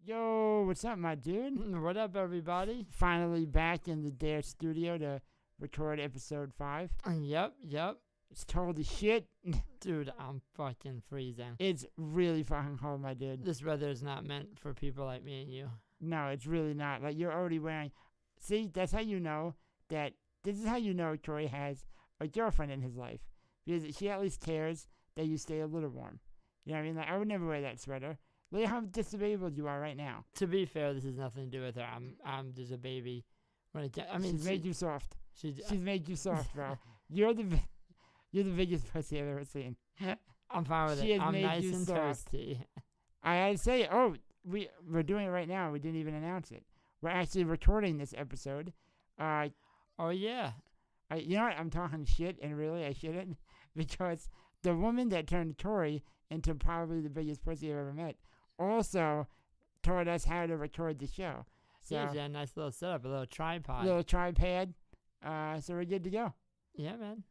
Yo, what's up, my dude? What up, everybody? Finally back in the Dare studio to record episode 5. Yep. It's cold as shit. Dude, I'm fucking freezing. It's really fucking cold, my dude. This weather is not meant for people like me and you. No, it's really not. Like, you're already wearing... See, that's how you know that... This is how you know Troy has a girlfriend in his life. Because she at least cares that you stay a little warm. You know what I mean? Like, I would never wear that sweater. Look at how disabled you are right now. To be fair, this has nothing to do with her. I'm just a baby. She's made you soft. She's made you soft, bro. You're the biggest pussy I've ever seen. I'm fine with She it. has I'm made nice you and soft. toasty. I had to say, we're doing it right now. We didn't even announce it. We're actually recording this episode. Oh yeah. You know what? I'm talking shit, and really I shouldn't, because the woman that turned Tori into probably the biggest pussy I've ever met also taught us how to record the show. So, Yeah, she had a nice little setup, a little tripod. little tripod. So we're good to go. Yeah, man.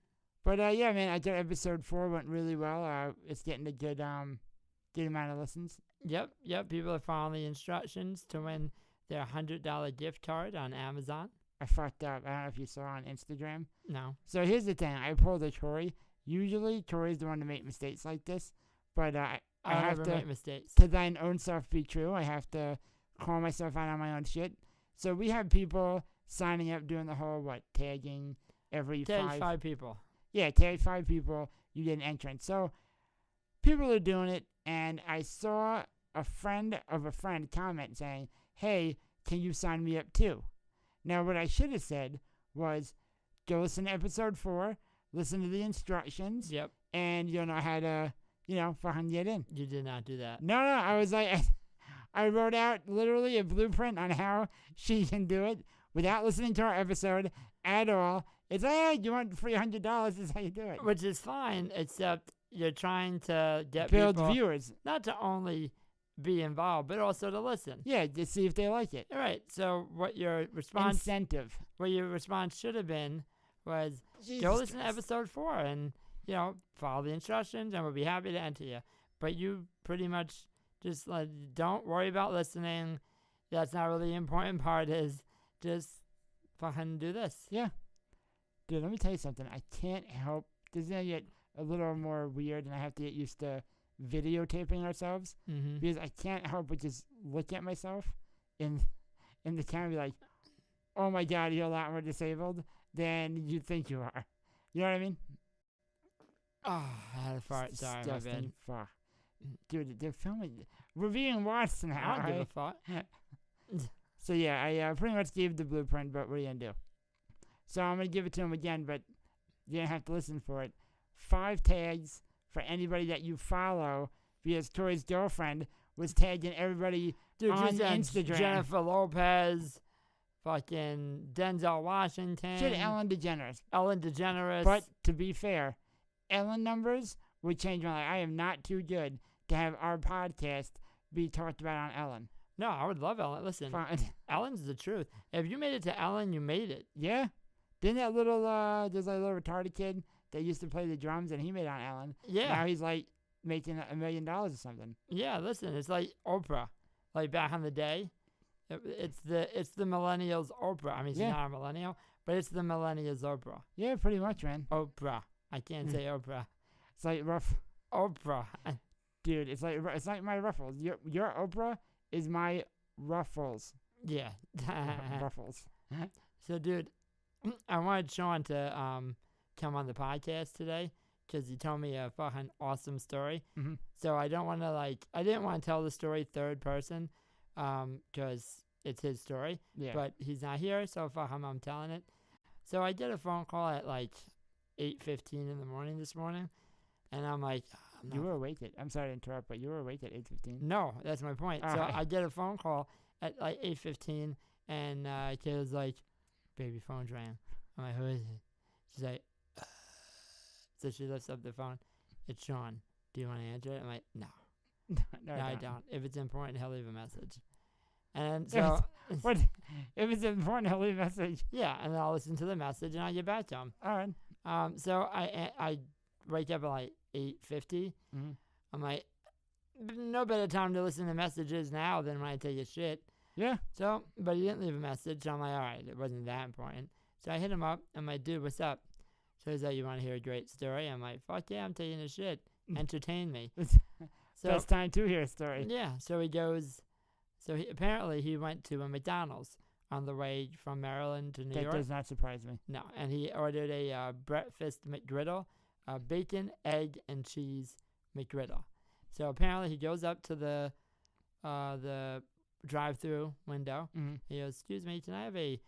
But yeah, man, I thought episode 4 went really well. It's getting a good amount of listens. Yep. People are following the instructions to win their $100 gift card on Amazon. I fucked up. I don't know if you saw on Instagram. No. So here's the thing. I pulled a Tori. Usually, Tori's the one to make mistakes like this. But I have never to, make mistakes. to thine own self be true, I have to call myself out on my own shit. So we have people signing up doing the whole, tagging every Tag 5 people. Yeah, tag 5 people, you get an entrance. So people are doing it, and I saw a friend of a friend comment saying, hey, can you sign me up too? Now, what I should have said was, go listen to episode 4, listen to the instructions, Yep. and you'll know how to, fucking get in. You did not do that. No, I was like, I wrote out literally a blueprint on how she can do it without listening to our episode at all. It's like, hey, you want $300? This is how you do it. Which is fine, except you're trying to get Build people viewers. not to only be involved, but also to listen. Yeah, to see if they like it. All right. So what your response should have been was go listen to episode 4 and follow the instructions, and we'll be happy to enter you. But you pretty much just don't worry about listening. That's not really the important part. Is just fucking do this. Yeah. Dude, let me tell you something. I can't help. This is going to get a little more weird, and I have to get used to videotaping ourselves. Mm-hmm. Because I can't help but just look at myself in the camera and be like, oh my God, you're a lot more disabled than you think you are. You know what I mean? Oh, I had a fart. Sorry, my bad. Fuck. Dude, they're filming. We're being watched now. I don't give a fuck. So yeah, I pretty much gave the blueprint, but what are you going to do? So I'm going to give it to him again, but you're going to have to listen for it. 5 tags for anybody that you follow, because Tori's girlfriend was tagging everybody on Instagram. Jennifer Lopez, fucking Denzel Washington. Shit, Ellen DeGeneres. But to be fair, Ellen numbers would change my life. I am not too good to have our podcast be talked about on Ellen. No, I would love Ellen. Listen, Ellen's the truth. If you made it to Ellen, you made it. Yeah. Didn't that little, there's a little retarded kid that used to play the drums, and he made it on Ellen. Yeah. Now he's making $1 million or something. Yeah, listen, it's like Oprah. Like back in the day, it's the millennials Oprah. I mean, she's not a millennial, but it's the millennials Oprah. Yeah, pretty much, man. Oprah. I can't say Oprah. It's like rough. Oprah. Dude, it's like my Ruffles. Your Oprah is my Ruffles. Yeah. Ruffles. So, dude, I wanted Shawn to come on the podcast today because he told me a fucking awesome story. Mm-hmm. So I didn't want to tell the story third person because it's his story. Yeah. But he's not here, so fuck him, I'm telling it. So I did a phone call at 8:15 in the morning this morning, and I'm like, you were awake I'm sorry to interrupt, but you were awake at 8:15. No, that's my point. So I did a phone call at 8:15, and kid was like, baby, phone's rang. I'm like, who is it? She's like, so she lifts up the phone. It's Shawn. Do you want to answer it? I'm like, no. No, I don't. If it's important, he'll leave a message. And so... What? If it's important, he'll leave a message? Yeah, and then I'll listen to the message, and I'll get back to him. All right. So I wake up at 8:50. Mm-hmm. I'm like, no better time to listen to messages now than when I take a shit. Yeah. So, but he didn't leave a message. So I'm like, all right, it wasn't that important. So I hit him up. I'm like, dude, what's up? So he's like, you want to hear a great story? I'm like, fuck yeah, I'm taking a shit. Entertain me. So it's time to hear a story. Yeah. So he goes. So apparently he went to a McDonald's on the way from Maryland to New York. That does not surprise me. No, and he ordered a breakfast McGriddle, bacon, egg, and cheese McGriddle. So apparently he goes up to the drive-through window. Mm-hmm. He goes, "Excuse me, can I have a,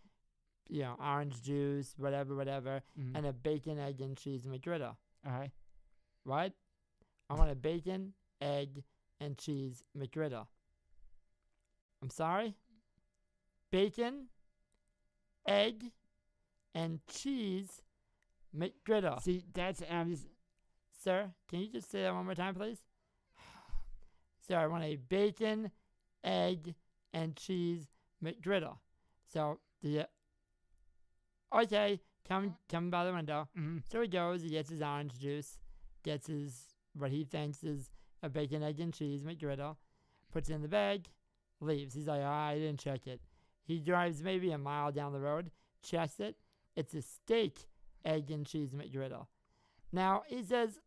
orange juice, whatever, and a bacon, egg, and cheese McGriddle?" All right. What? I want a bacon, egg, and cheese McGriddle. I'm sorry? Bacon, egg, and cheese McGriddle. See, that's Sir, can you just say that one more time, please? Sir, I want a bacon, egg, and cheese McGriddle. So, okay, come by the window. Mm-hmm. So he goes, he gets his orange juice, gets what he thinks is a bacon, egg, and cheese McGriddle, puts it in the bag, leaves. He's like, I didn't check it. He drives maybe a mile down the road, checks it. It's a steak, egg, and cheese McGriddle. Now, he says,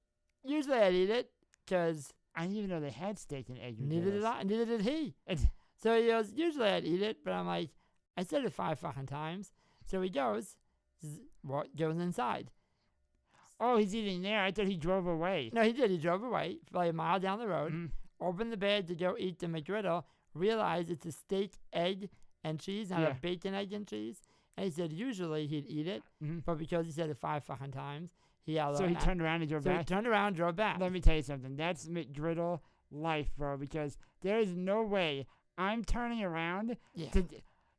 usually I'd eat it, because I didn't even know they had steak and egg. Neither did I. Neither did he. So he goes, usually I'd eat it, but I'm like, I said it 5 fucking times. So he goes inside. Oh, he's eating there. I thought he drove away. No, he did. He drove away, like a mile down the road, opened the bag to go eat the McGriddle, realized it's a steak, egg, and cheese, not a bacon, egg, and cheese. And he said usually he'd eat it, but because he said it 5 fucking times, he turned around and drove back? So he turned around and drove back. Let me tell you something. That's Mcgriddle Life, bro, because there is no way I'm turning around. Yeah.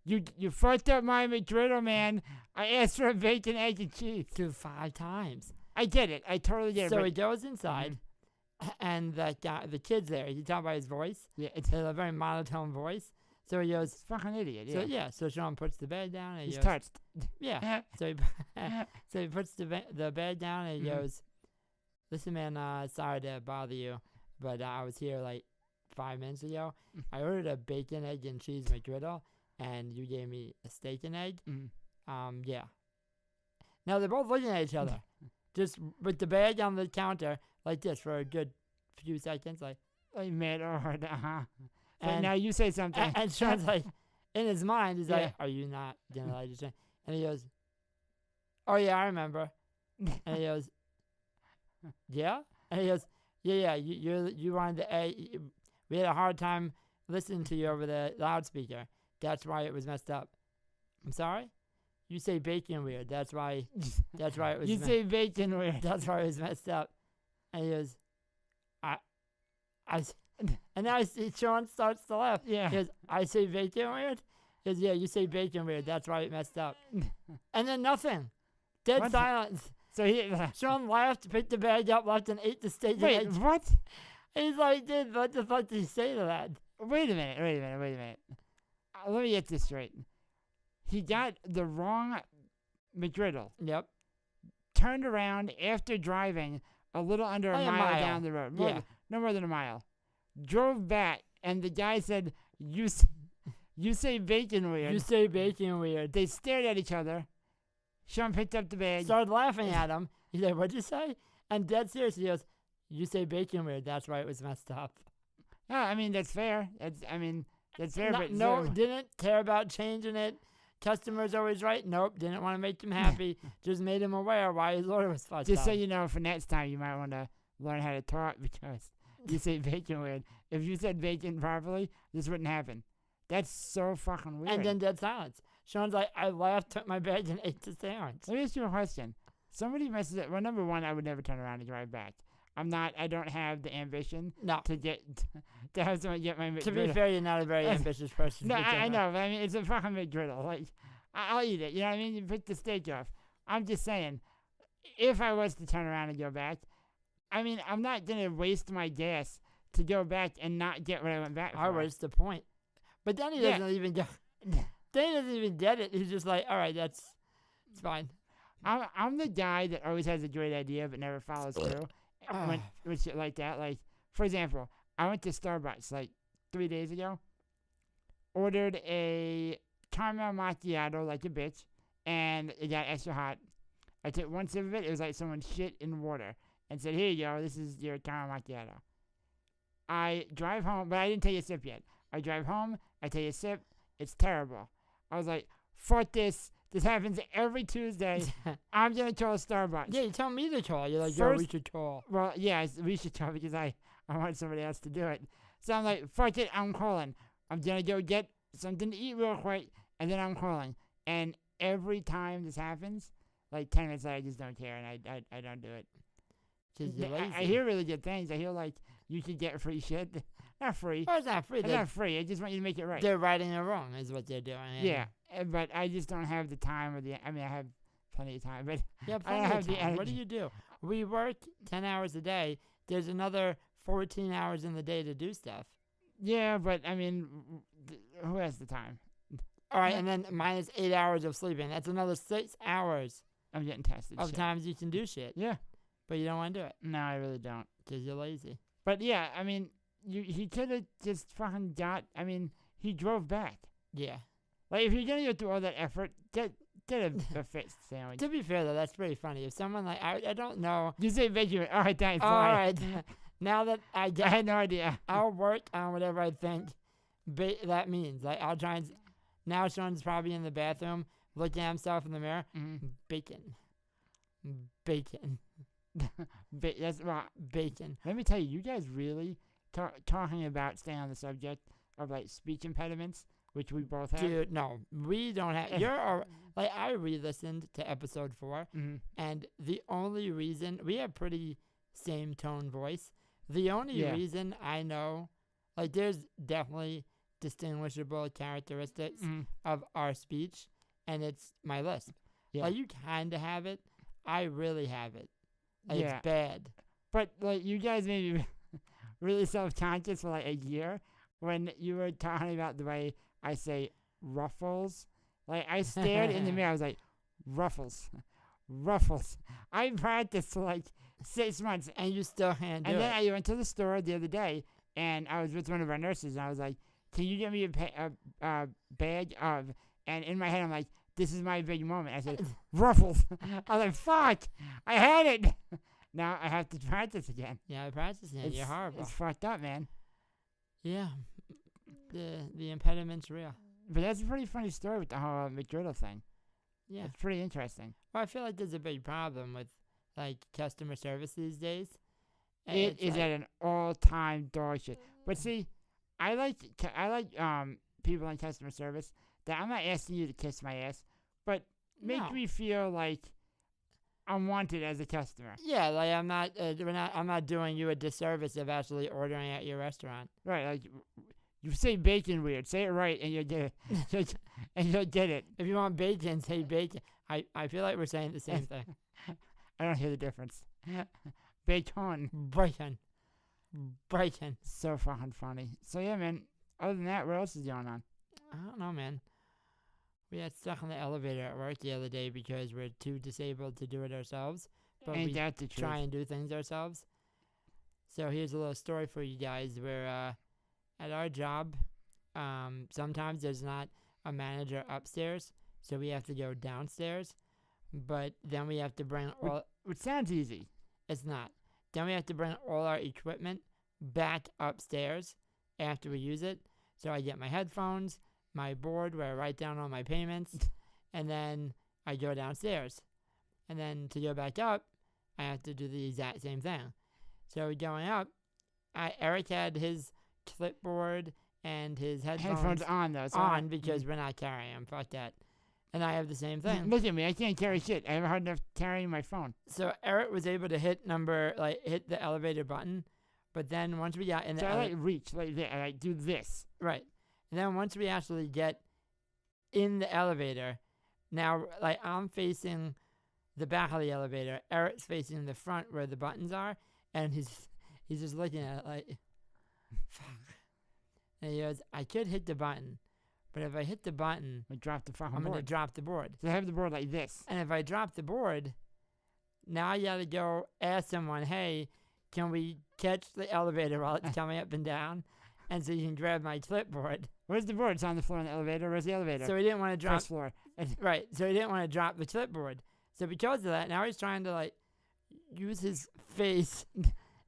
You fucked up my McGriddle, man. I asked for a bacon, egg, and cheese. 5 times. I get it. I totally get it. So he goes inside, and that guy, the kid's there. You can tell by his voice. Yeah, it's a very monotone voice. So he goes, fucking idiot. Yeah. So Shawn puts the bed down. And he's touched. Yeah. so he puts the bed down and he goes, "Listen, man. Sorry to bother you, but I was here like 5 minutes ago. I ordered a bacon, egg, and cheese McGriddle, and you gave me a steak and egg. Yeah. Now they're both looking at each other, just with the bag on the counter like this for a good few seconds, like mad or And now you say something. And Shawn's like, in his mind, he's like, "Are you not gonna let it?" And he goes, "Oh yeah, I remember." And he goes, "Yeah." And he goes, "Yeah. You wanted the we had a hard time listening to you over the loudspeaker. That's why it was messed up." I'm sorry? You say bacon weird. That's why it was. You say bacon weird. That's why it was messed up. And he goes, and now Shawn starts to laugh. Yeah. He goes, "I say bacon weird?" He goes, "Yeah, you say bacon weird. That's why it messed up." And then nothing. Dead silence. So Shawn laughed, picked the bag up, left, and ate the steak. Wait, what? He's like, "Dude, what the fuck did he say to that?" Wait a minute. Let me get this straight. He got the wrong McGriddle. Yep. Turned around after driving a little under a mile down the road. No more than a mile. Drove back, and the guy said, you say bacon weird." You say bacon weird. They stared at each other. Shawn picked up the bag. Started laughing at him. He said, "What'd you say?" And dead serious, he goes, "You say bacon weird. That's why it was messed up." Yeah, I mean, that's fair. That's fair, but didn't care about changing it. Customer's always right. Nope, didn't want to make him happy. Just made him aware why his order was fucked up. Just so you know, for next time, you might want to learn how to talk because you say bacon weird. If you said bacon properly, this wouldn't happen. That's so fucking weird. And then dead silence. Shawn's like, "I laughed, took my bag, and ate the sandwich." Let me ask you a question. Somebody messes up. Well, number one, I would never turn around and drive back. I don't have the ambition to have someone get my McGriddle. To be fair, you're not a very ambitious person. No, I know. But I mean, it's a fucking McGriddle. Like, I'll eat it. You know what I mean? You pick the steak off. I'm just saying, if I was to turn around and go back, I mean, I'm not going to waste my gas to go back and not get what I went back for. I was the point. But then he doesn't even go. Then he doesn't even get it. He's just like, "All right, it's fine." I'm the guy that always has a great idea but never follows through with shit like that. Like, for example, I went to Starbucks like 3 days ago. Ordered a caramel macchiato like a bitch, and it got extra hot. I took one sip of it. It was like someone shit in water and said, "Here you go. This is your caramel macchiato." I drive home, but I didn't take a sip yet. I drive home. I take a sip. It's terrible. I was like, "Fuck this. This happens every Tuesday. I'm going to call Starbucks." Yeah, you tell me to call. You're like, "Yo, we should call." Well, yeah, we should call because I want somebody else to do it. So I'm like, "Fuck it. I'm calling. I'm going to go get something to eat real quick, and then I'm calling." And every time this happens, like 10 minutes later, I just don't care, and I don't do it. I hear really good things. I hear like you should get free shit. Not free. Well, it's not free. It's not free. I just want you to make it right. They're righting it wrong is what they're doing. Yeah, but I just don't have the time or I have plenty of time, but yeah, I don't have the energy. What do you do? We work 10 hours a day. There's another 14 hours in the day to do stuff. Yeah, but I mean, who has the time? All right, and then minus 8 hours of sleeping. That's another 6 hours. I'm getting tested. Of times you can do shit. Yeah. But you don't want to do it. No, I really don't. Because you're lazy. But yeah, I mean, he could have just fucking he drove back. Yeah. Like, if you're going to go through all that effort, get a fixed sandwich. To be fair, though, that's pretty funny. If someone like, I don't know. You say veggie. All right, thanks. All right. Now that I had no idea. I'll work on whatever I think that means. Like, I'll try and. Now Shawn's probably in the bathroom looking at himself in the mirror. Mm-hmm. Bacon. That's right. Bacon. Let me tell you, you guys really talking about staying on the subject of like speech impediments, which we both have. Dude, no, we don't have. Like I re-listened to episode 4, and the only reason we have pretty same tone voice. The only reason I know, like, there's definitely distinguishable characteristics of our speech, and it's my lisp. Yeah. Like, you kind of have it. I really have it. Like, it's bad. But, like, you guys made me really self-conscious for, like, a year when you were talking about the way I say ruffles. Like, I stared in the mirror. I was like, ruffles. Ruffles. I practiced for, like, 6 months. And you still can't do it. And then I went to the store the other day, and I was with one of our nurses, and I was like, "Can you get me a bag of..." And in my head, I'm like, this is my big moment. I said, ruffles. I was like, fuck, I had it. Now I have to practice again. Yeah, I practice again. You're horrible. It's fucked up, man. Yeah. The impediment's real. But that's a pretty funny story with the whole Mcgriddle thing. Yeah. It's pretty interesting. Well, I feel like there's a big problem with, like, customer service these days. It is at an all-time dog shit. But see, I like people in customer service that I'm not asking you to kiss my ass, but make me feel like I'm wanted as a customer. Yeah, like I'm not doing you a disservice of actually ordering at your restaurant. Right, like you say bacon weird, say it right, and you'll get it. And you'll get it. If you want bacon, say bacon. I feel like we're saying the same thing. I don't hear the difference. Bacon. Bacon. So fucking funny. So yeah, man. Other than that, what else is going on? I don't know, man. We got stuck in the elevator at work the other day because we're too disabled to do it ourselves. But we try and do things ourselves. So here's a little story for you guys. We're at our job. Sometimes there's not a manager upstairs, so we have to go downstairs. But then we have to bring all... Which sounds easy. It's not. Then we have to bring all our equipment back upstairs after we use it. So I get my headphones, my board where I write down all my payments, and then I go downstairs. And then to go back up, I have to do the exact same thing. So going up, Eric had his clipboard and his headphones on, though. On because we're not carrying them. Fuck that. And I have the same thing. Look at me. I can't carry shit. I have a hard enough carrying my phone. So Eric was able to hit the elevator button. But then once we got in the elevator. So I reach like this. I do this. Right. And then once we actually get in the elevator, now like I'm facing the back of the elevator. Eric's facing the front where the buttons are. And he's just looking at it like, fuck. And he goes, I could hit the button. But if I hit the button, I'm going to drop the board. So I have the board like this. And if I drop the board, now I got to go ask someone, hey, can we catch the elevator while it's coming up and down? And so you can grab my clipboard. Where's the board? It's on the floor in the elevator. Where's the elevator? So he didn't want to drop. First floor. Right. So he didn't want to drop the clipboard. So because of that, now he's trying to like use his face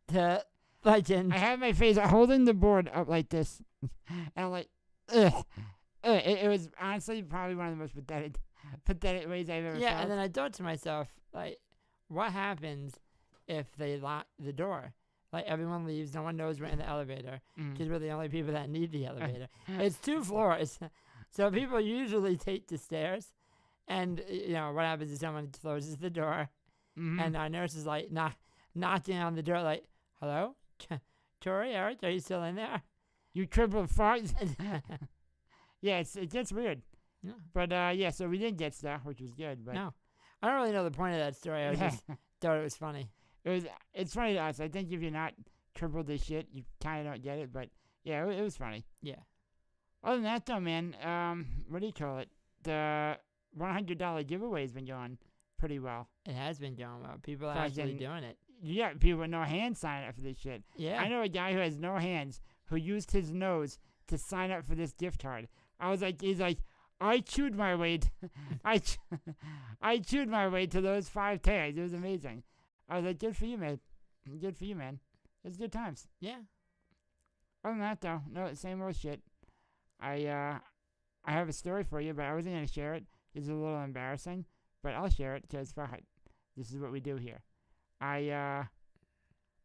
to like. I have my face holding the board up like this, and I'm like, ugh. It was honestly probably one of the most pathetic ways I've ever felt. Yeah, and then I thought to myself, like, what happens if they lock the door? Like, everyone leaves, no one knows we're in the elevator, because we're the only people that need the elevator. It's 2 floors, so people usually take the stairs, and, you know, what happens is someone closes the door, and our nurse is, like, knocking on the door, like, hello? Tori, Eric, are you still in there? You triple farts? Yeah, it gets weird. Yeah. But, yeah, so we didn't get stuff, which was good. But no. I don't really know the point of that story. I just thought it was funny. It's funny to us. I think if you're not triple this shit, you kind of don't get it. But, yeah, it was funny. Yeah. Other than that, though, man, what do you call it? The $100 giveaway has been going pretty well. It has been going well. People are actually doing it. Yeah, people with no hands sign up for this shit. Yeah. I know a guy who has no hands who used his nose to sign up for this gift card. He's like, I chewed my way I chewed my way to those 5 tags. It was amazing. I was like, good for you, man. Good for you, man. It's good times. Yeah. Other than that, though, no, same old shit. I have a story for you, but I wasn't going to share it. It's a little embarrassing, but I'll share it because, fuck it. This is what we do here. I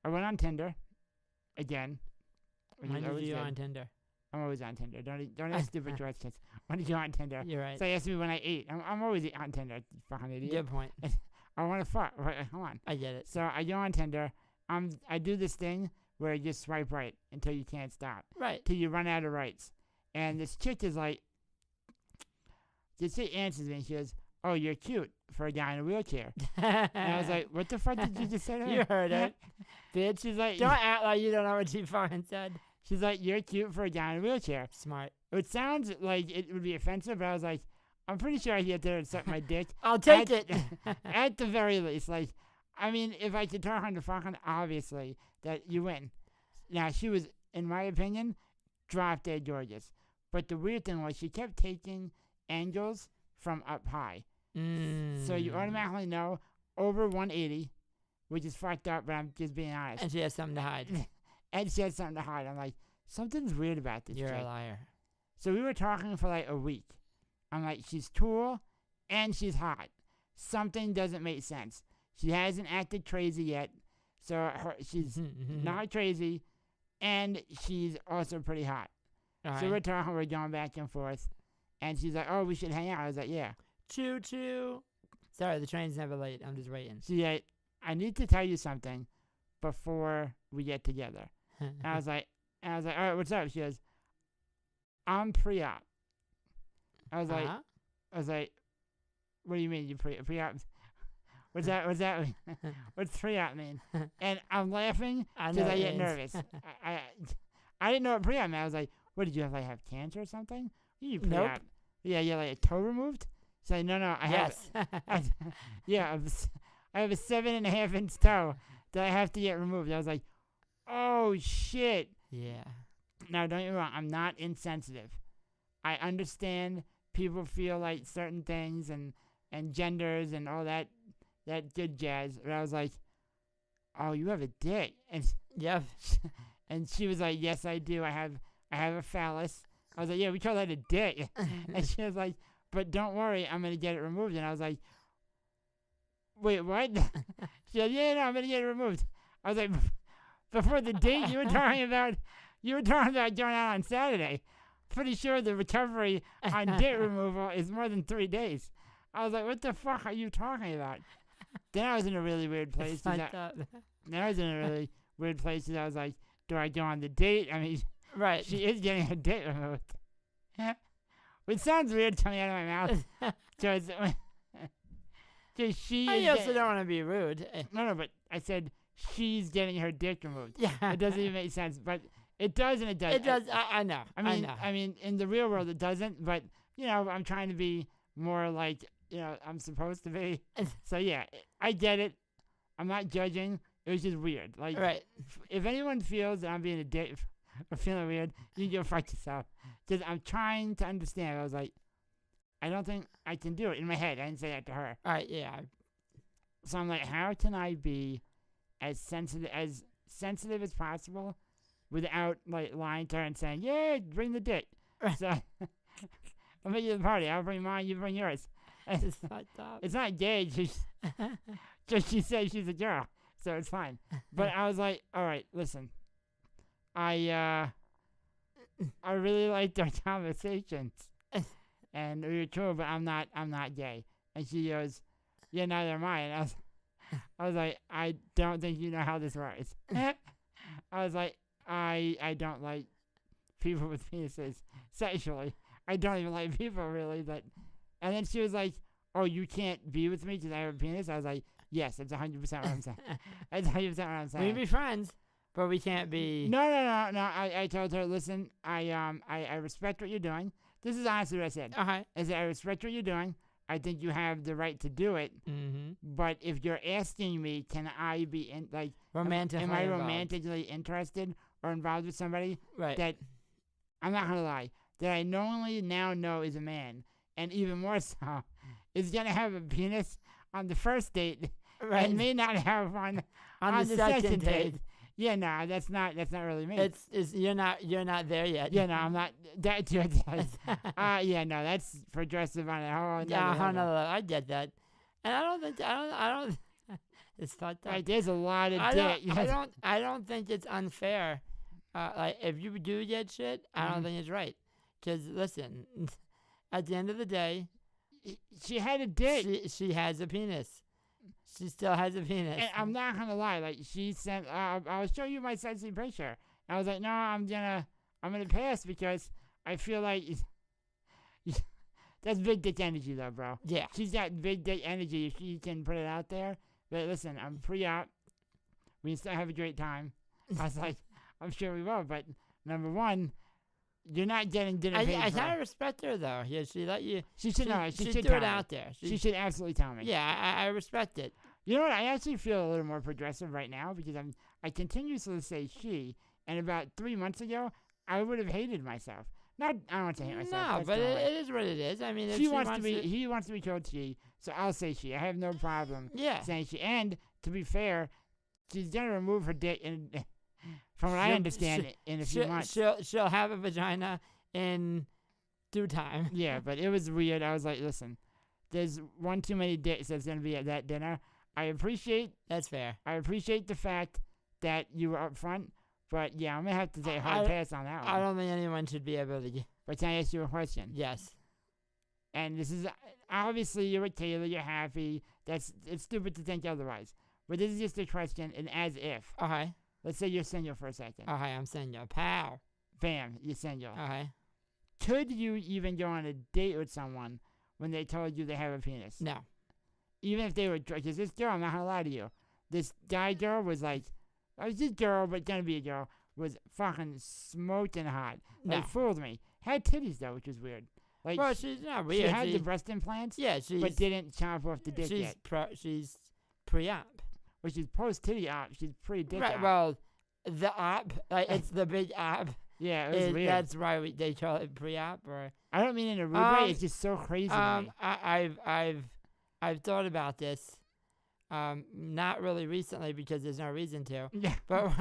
went on Tinder again. When did you go on Tinder? I'm always on Tinder. Don't ask stupid questions. When did you go on Tinder? You're right. So you asked me when I ate. I'm always on Tinder. You fucking idiot. Good point. I want to fuck. Come on. I get it. So I go on Tinder. I do this thing where you just swipe right until you can't stop. Right. Till you run out of rights. And this chick is like, she answers me and she goes, oh, you're cute for a guy in a wheelchair. And I was like, what the fuck did you just say to me? You heard it. Bitch, she's like, don't act like you don't know what she fucking said. She's like, you're cute for a guy in a wheelchair. Smart. It sounds like it would be offensive, but I was like, I'm pretty sure I get there and suck my dick. I'll take it. At the very least. Like, I mean, if I could talk on the fucking, obviously, that you win. Now, she was, in my opinion, drop dead gorgeous. But the weird thing was she kept taking angles from up high. So you automatically know over 180, which is fucked up, but I'm just being honest. And she has something to hide. And she had something to hide. I'm like, something's weird about this You're chick. a liar. So we were talking for like a week. I'm like, she's cool and she's hot. Something doesn't make sense. She hasn't acted crazy yet. So she's not crazy. And she's also pretty hot. All so right. we're talking, we're going back and forth. And she's like, oh, we should hang out. I was like, yeah. Choo choo. Sorry, the train's never late. I'm just waiting. She's like, I need to tell you something before we get together. And I was like, all right, what's up? She goes, I'm pre-op. I was like, what do you mean you pre-op? What's that mean? What's pre-op mean? And I'm laughing because I get nervous. I didn't know what pre-op meant. I was like, what, did you have cancer or something? You pre-op. Nope. Yeah, you like a toe removed? So no, I have. Yeah, I have a 7.5-inch toe that I have to get removed. I was like, oh shit. Yeah. Now don't get me wrong, I'm not insensitive. I understand people feel like certain things and genders and all that good jazz. But I was like, oh, you have a dick. And yep. And she was like, yes, I do. I have a phallus. I was like, yeah, we call that a dick. And she was like, but don't worry, I'm gonna get it removed. And I was like, wait, what? She said, yeah, no, I'm gonna get it removed. I was like, before the date you were talking about going out on Saturday. Pretty sure the recovery on dick removal is more than 3 days. I was like, what the fuck are you talking about? Then I was in a really weird place. I was like, do I go on the date? I mean, right. She is getting her dick removed. Which sounds weird coming out of my mouth. Because she I also don't want to be rude. No, but I said she's getting her dick removed. Yeah. It doesn't even make sense. But it does and it doesn't. It does. I know. I mean, in the real world it doesn't. But, I'm trying to be more like, I'm supposed to be. So, yeah, I get it. I'm not judging. It was just weird. Like, right. If anyone feels that I'm being a dick or feeling weird, you can go fuck yourself. Because I'm trying to understand. I was like, I don't think I can do it in my head. I didn't say that to her. All right, yeah. So I'm like, how can I be as sensitive as possible without like lying to her and saying, yeah, bring the dick. So I'll make you the party. I'll bring mine. You bring yours. It's fucked up. It's not gay. Just she says she's a girl, so it's fine. But I was like, all right, listen. I really liked our conversations, and we were cool, but I'm not gay. And she goes, yeah, neither am I. And I was like, I don't think you know how this works. I was like, I don't like people with penises sexually. I don't even like people really, but. And then she was like, oh, you can't be with me because I have a penis? I was like, yes, that's 100% what I'm saying. That's 100% what I'm saying. We can be friends, but we can't be... No. I told her, listen, I respect what you're doing. This is honestly what I said. Okay. I said, I respect what you're doing. I think you have the right to do it. Mm-hmm. But if you're asking me, can I be, romantically am I involved. romantically interested or involved with somebody right. that, I'm not going to lie, that I knowingly now know is a man, and even more so, is going to have a penis on the first date right. and may not have one on the second date. Yeah, no, that's not really me. It's you're not there yet. Yeah, no, I'm not. That's yeah, no, that's progressive on a whole. I get that, and I don't. It's fucked up. Right, there's a lot of I don't think it's unfair. Like if you do get shit, I don't think it's right. Because listen, at the end of the day, she had a dick. She has a penis. She still has a penis. And I'm not gonna lie. Like she sent, I'll show you my sexy picture. I was like, no, I'm gonna pass because I feel like that's big dick energy, though, bro. Yeah. She's got big dick energy if she can put it out there. But listen, I'm pre-op. We can still have a great time. I was like, I'm sure we will. But number one, you're not getting dinner paid I for. kind of respect her, though. Yeah, she let you. She should know. She should do it out there. She should absolutely tell me. Yeah, I respect it. You know what? I actually feel a little more progressive right now because I continuously say she, and about 3 months ago, I would have hated myself. I don't want to hate myself. No, but it is what it is. I mean, if he wants to be called she, so I'll say she. I have no problem saying she. And to be fair, she's gonna remove her dick from what I understand in a few months. She'll have a vagina in due time. Yeah, but it was weird. I was like, listen, there's one too many dicks that's gonna be at that dinner. That's fair. I appreciate the fact that you were up front, but yeah, I'm gonna have to say hard pass on that one. I don't think anyone should be able to. But can I ask you a question? Yes. And this is obviously you're with Taylor, you're happy. It's stupid to think otherwise. But this is just a question, and as if. Okay. Let's say you're single for a second. Okay, I'm single. Pow. Bam, you're single. Okay. Could you even go on a date with someone when they told you they have a penis? No. Even if they were, because this girl, I'm not gonna lie to you, this girl was like, I was this girl, but gonna be a girl, was fucking smoking hot. No. Like, fooled me. Had titties though, which was weird. Like, well, she's not weird. She had the breast implants. Yeah, but didn't chop off the dick yet. She's pre-op. Well, she's post-titty op. She's pre-dick right, op. Well, the op, like it's the big op. Yeah, it was weird. That's why they call it pre-op. Or I don't mean in a rude way. It's just so crazy to me. I've thought about this. Not really recently because there's no reason to. Yeah. But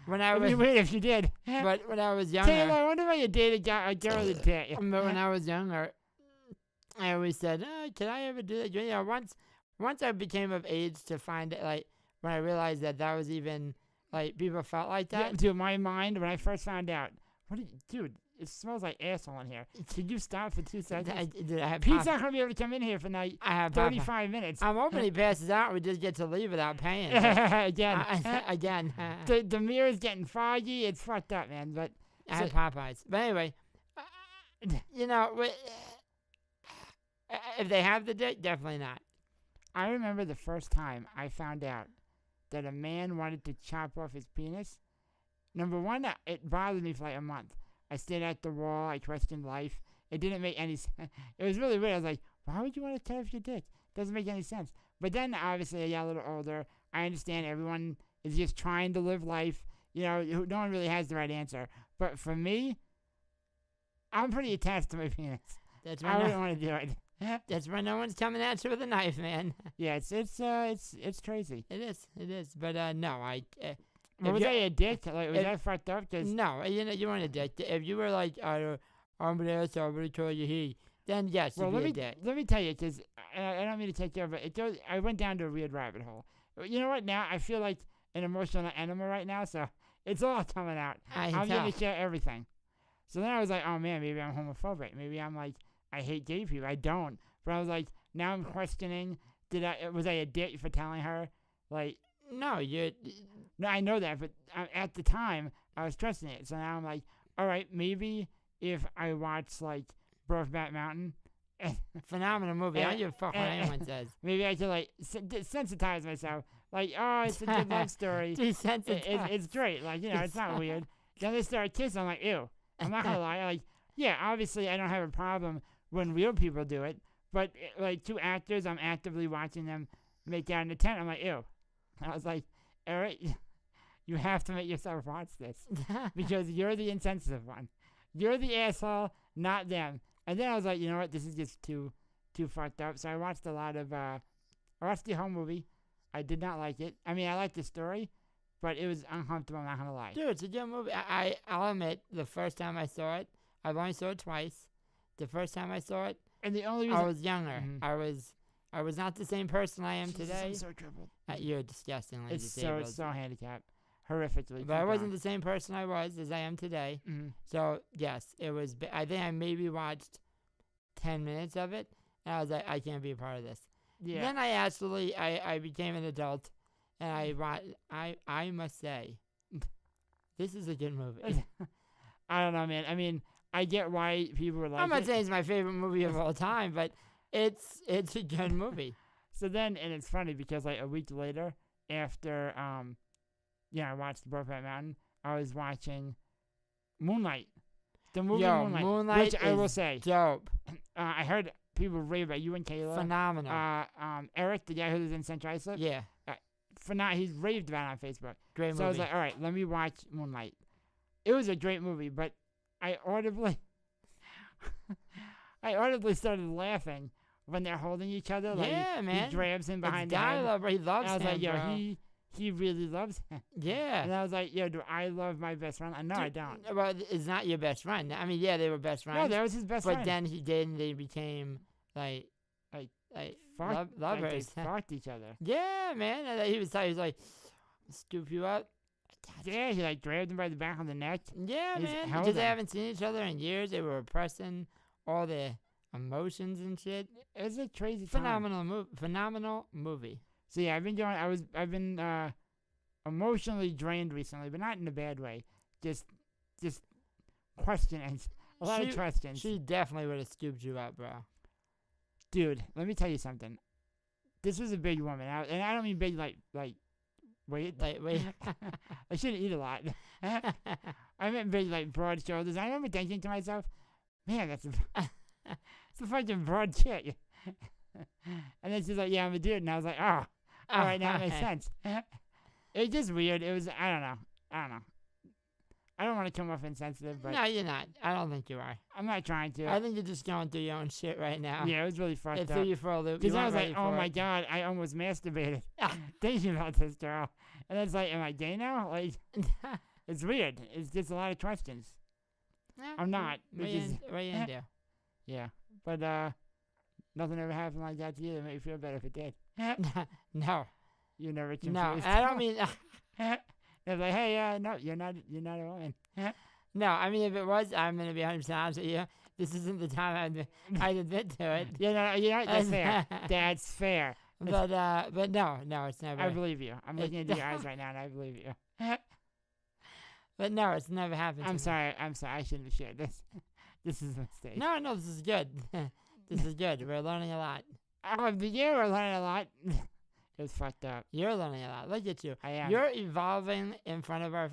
when I was, it'd be weird if you did. But when I was younger, Taylor, I wonder why you dated a girl that did. But when I was younger, I always said, "Oh, can I ever do that?" You know, once I became of age to find it, like when I realized that was even like people felt like that. Yeah, dude, my mind when I first found out, dude? It smells like asshole in here. Could you stop for 2 seconds? Pete's not going to be able to come in here for like 35 minutes. I'm hoping he passes out. We just get to leave without paying. Again. Again. The mirror's getting foggy. It's fucked up, man. But I had Popeyes. But anyway, you know, if they have the dick, definitely not. I remember the first time I found out that a man wanted to chop off his penis. Number one, it bothered me for like a month. I stayed at the wall. I questioned life. It didn't make any sense. It was really weird. I was like, why would you want to cut off your dick? Doesn't make any sense. But then, obviously, I got a little older. I understand everyone is just trying to live life. You know, no one really has the right answer. But for me, I'm pretty attached to my penis. I wouldn't want to do it. That's when no one's coming at you with a knife, man. Yeah, it's crazy. It is. But no, was I a dick? Like, was that fucked up? No, you weren't a dick. If you were like, I'm an asshole, I'm gonna call you he, then yes, you'd be a dick. Let me tell you, because I don't mean to take you over. I went down to a weird rabbit hole. You know what? Now I feel like an emotional animal right now, so it's all coming out. I'm gonna share everything. So then I was like, oh man, maybe I'm homophobic. Maybe I'm like, I hate gay people. I don't. But I was like, now I'm questioning, was I a dick for telling her? Like, no, no, I know that, but at the time, I was trusting it. So now I'm like, all right, maybe if I watch, like, Brokeback Mountain. Phenomenal movie. I don't give a fuck what anyone says. Maybe I should, like, sensitize myself. Like, oh, it's a good love story. Desensitize. It's great. Like, you know, it's not weird. Then they start kissing. I'm like, ew. I'm not going to lie. Like, yeah, obviously I don't have a problem when real people do it. But, like, two actors, I'm actively watching them make out in the tent. I'm like, ew. I was like, Eric, you have to make yourself watch this. Because you're the insensitive one. You're the asshole, not them. And then I was like, you know what? This is just too fucked up. So I watched a lot of, I watched the whole movie. I did not like it. I mean, I liked the story, but it was uncomfortable, I'm not going to lie. Dude, it's a good movie. I'll admit, the first time I saw it, I've only saw it twice. The first time I saw it, and the only reason I was younger. Mm-hmm. I was not the same person I am today. I'm so troubled. You're disgustingly disabled. It's so handicapped. Horrifically. But I wasn't the same person I was as I am today. Mm-hmm. So, yes, it was. I think I maybe watched 10 minutes of it, and I was like, I can't be a part of this. Yeah. Then I became an adult, and I must say, this is a good movie. I don't know, man. I mean, I get why people were like, I'm not saying it's my favorite movie of all time, but it's a good movie. So then, and it's funny because like a week later, after I watched Brokeback Mountain, I was watching Moonlight, the movie Moonlight, which I will say, dope. I heard people rave about you and Kayla. Phenomenal. Eric, the guy who lives in Central Islip. Yeah. He's raved about it on Facebook. Great movie. So I was like, all right, let me watch Moonlight. It was a great movie, but I audibly started laughing when they're holding each other. Like, yeah, man. He grabs him behind the head. He loves him. I was like, yo, bro. He really loves him. Yeah. And I was like, yo, do I love my best friend? No, I don't. Well, it's not your best friend. I mean, yeah, they were best friends. No, that was his best friend. But then he did, and they became like lovers. They fucked each other. Yeah, man. And he was like, scoop you up. Yeah, he like grabbed him by the back of the neck. Yeah, man. Because they haven't seen each other in years. They were repressing all their emotions and shit. It was a crazy phenomenal movie. So yeah, I've been emotionally drained recently, but not in a bad way. Just questioning. A lot of questions. She definitely would have scooped you up, bro. Dude, let me tell you something. This was a big woman, and I don't mean big like wait. I shouldn't eat a lot. I meant big like broad shoulders. I remember thinking to myself, man, it's a fucking broad chick. And then she's like, yeah, I'm a dude. And I was like, oh, all right, now it makes sense. It was just weird. It was, I don't know. I don't want to come off insensitive, but... No, you're not. I don't think you are. I'm not trying to. I think you're just going through your own shit right now. Yeah, it was really fucked up. It threw you for a loop. Because I was like, oh my God, I almost masturbated thinking about this girl. And it's like, am I gay now? Like, it's weird. It's just a lot of questions. I'm not. What are you going to do? Yeah, but nothing ever happened like that to you that made you feel better if it did. No. You never confused. No, I don't mean... They're like, hey, no, you're not a woman. No, I mean, if it was, I'm going to be 100% honest with you. This isn't the time I'd admit to it. Yeah, that's fair. That's fair. But no, it's never. I believe you. I'm looking into your eyes right now, and I believe you. But no, it's never happened to me. Sorry. I shouldn't have shared this. This is a mistake. No, this is good. This is good. We're learning a lot. We're learning a lot. It was fucked up. You're learning a lot. Look at you. I am. You're evolving in front of our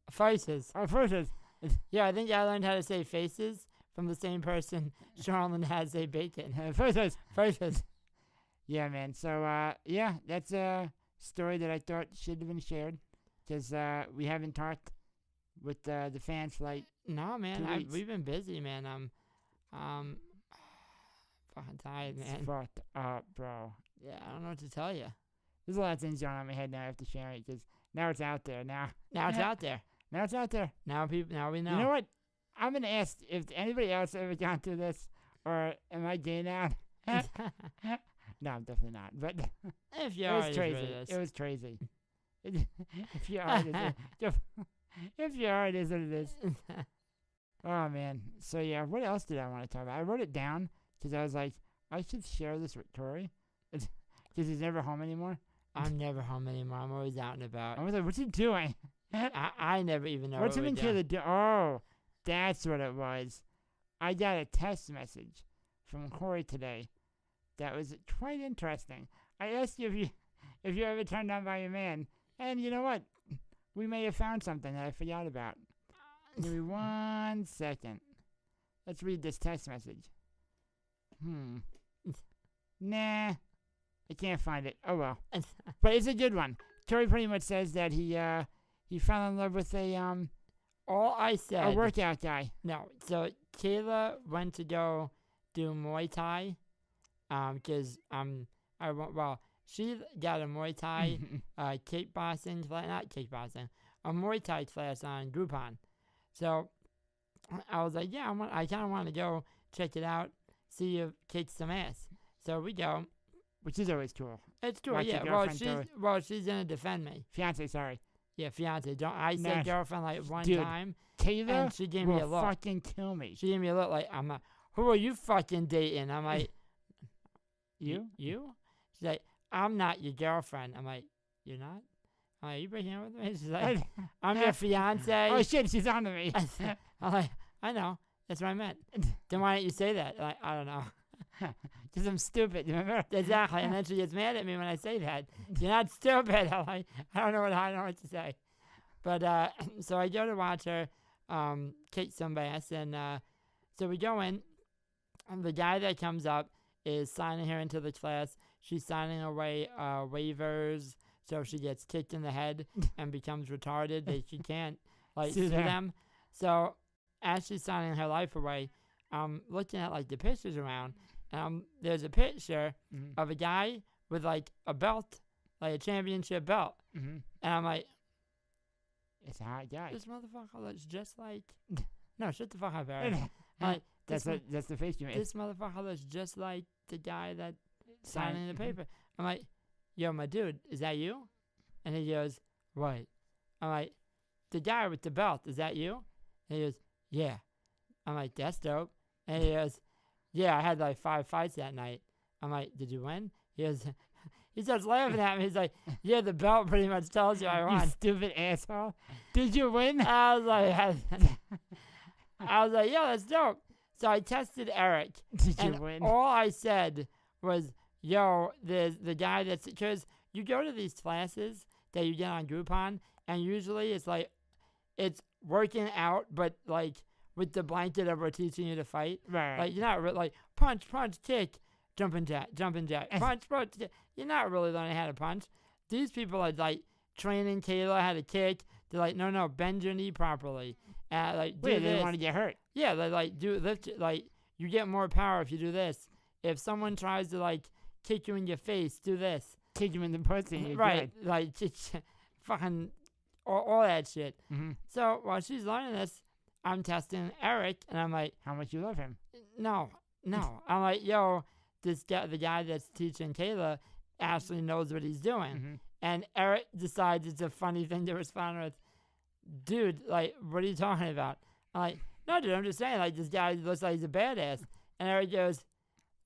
faces. Our faces. Yeah, I think I learned how to say faces from the same person Shawn had to say bacon. Faces. Yeah, man. So, yeah, that's story that I thought should have been shared? Because we haven't talked with the fans for like No, man. 2 weeks. We've been busy, man. I'm fucking tired, man. It's fucked up, bro. Yeah, I don't know what to tell you. There's a lot of things going on in my head now. I have to share it because now it's out there. Now it's out there. Now it's out there. Now we know. You know what? I'm gonna ask if anybody else ever gone through this, or am I gay now? No, I'm definitely not. But if you it are, was crazy. It was crazy. If you are, if you are, it is what it is. Oh man. So yeah, what else did I want to talk about? I wrote it down because I was like, I should share this with Tori, because he's never home anymore. I'm never home anymore. I'm always out and about. I was like, what's he doing? I never even know. What's what him and Kayla do? Oh, that's what it was. I got a text message from Corey today that was quite interesting. I asked you if you ever turned on by a man, and you know what? We may have found something that I forgot about. Give me 1 second. Let's read this text message. Nah, I can't find it. Oh well, but it's a good one. Tori pretty much says that he fell in love with all I said, a workout guy. No, so Kayla went to go do Muay Thai, because she got a Muay Thai kickboxing class, not kickboxing, a Muay Thai class on Groupon. So I was like, yeah, I kind of want to go check it out, see you kick some ass. So we go. Which is always cool. It's cool, yeah. Well, she's going to defend me. Fiance, sorry. Yeah, fiance. I said girlfriend like one time. Kayla and she gave me a look. Fucking kill me. She gave me a look like, I'm like, who are you fucking dating? I'm like, you? She's like, I'm not your girlfriend. I'm like, you're not? I'm like, you breaking up with me? She's like, I'm your fiance. Oh shit, she's on to me. I'm like, I know. That's what I meant. Then why didn't you say that? Like, I don't know. Because I'm stupid, remember? Exactly. And then she gets mad at me when I say that. You're not stupid. I'm like, I don't know what to say. But so I go to watch her kick some ass, and so we go in. And the guy that comes up is signing her into the class. She's signing away waivers, so she gets kicked in the head and becomes retarded that she can't sue them. So as she's signing her life away, I'm looking at the pictures around. There's a picture of a guy with a belt, a championship belt, and I'm like, it's a hot guy. This motherfucker looks just like. No, shut the fuck up, Eric. Like, that's the face you made. This motherfucker looks just like the guy that signing the paper. I'm like, yo, my dude, is that you? And he goes, what? I'm like, the guy with the belt, is that you? And he goes, yeah. I'm like, that's dope. And he goes, yeah, I had 5 fights that night. I'm like, did you win? He starts laughing at me. He's like, yeah, the belt pretty much tells you I won. You stupid asshole. Did you win? I was like, yo, that's dope. So I tested Eric. Did you win? All I said was, yo, the guy that's, because you go to these classes that you get on Groupon, and usually it's working out, but with the blanket of we're teaching you to fight. Right. You're not punch, kick, jumping jack, punch, kick. You're not really learning how to punch. These people are training Kayla how to kick. They're like, no, bend your knee properly. Do they this. want to get hurt. Yeah, they lift it. You get more power if you do this. If someone tries to kick you in your face, do this. Kick you in the pussy. You're right. good. Fucking all that shit. Mm-hmm. So while she's learning this, I'm testing Eric, and I'm like, how much you love him? No. I'm like, yo, the guy that's teaching Kayla actually knows what he's doing. Mm-hmm. And Eric decides it's a funny thing to respond with, dude, what are you talking about? I'm like, no, dude, I'm just saying, this guy looks like he's a badass. And Eric goes,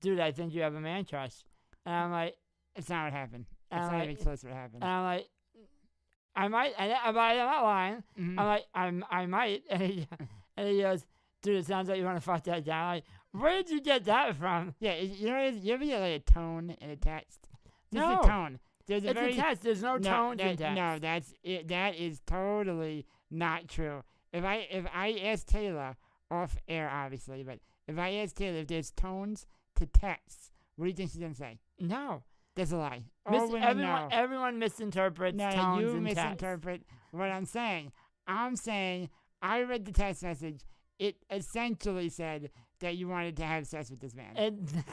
dude, I think you have a man crush. And I'm like, it's not what happened. It's not even close to what happened. And I'm like, I might, I'm not lying. Mm-hmm. I'm like, I might. And he goes, dude, it sounds like you want to fuck that guy. I'm like, where did you get that from? Yeah, you ever get a tone in a text? Just a tone. It's a text. There's no tone in text. No, that's it. That is totally not true. If I ask Taylor off air, obviously, but if I ask Taylor if there's tones to texts, what do you think she's gonna say? No. That's a lie. All women know. Everyone misinterprets tones you and misinterpret what I'm saying. I'm saying I read the text message. It essentially said that you wanted to have sex with this man.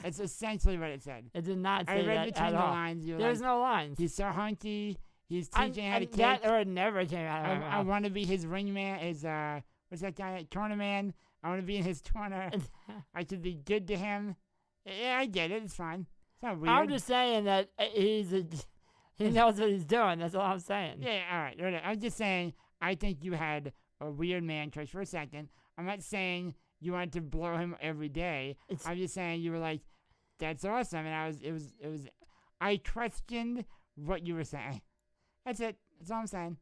It's essentially what it said. It did not say that at all. I read between the lines. There's no lines. He's so hunky. He's teaching how to kick. That word never came out of my mouth. I want to be his ringman. What's that guy? Corner man. I want to be in his corner. I should be good to him. Yeah, I get it. It's fine. It's not weird. I'm just saying that he knows what he's doing. That's all I'm saying. Yeah, all right. I'm just saying I think you had a weird man crush for a second. I'm not saying you wanted to blow him every day. I'm just saying you were like, that's awesome. And I questioned what you were saying. That's it. That's all I'm saying.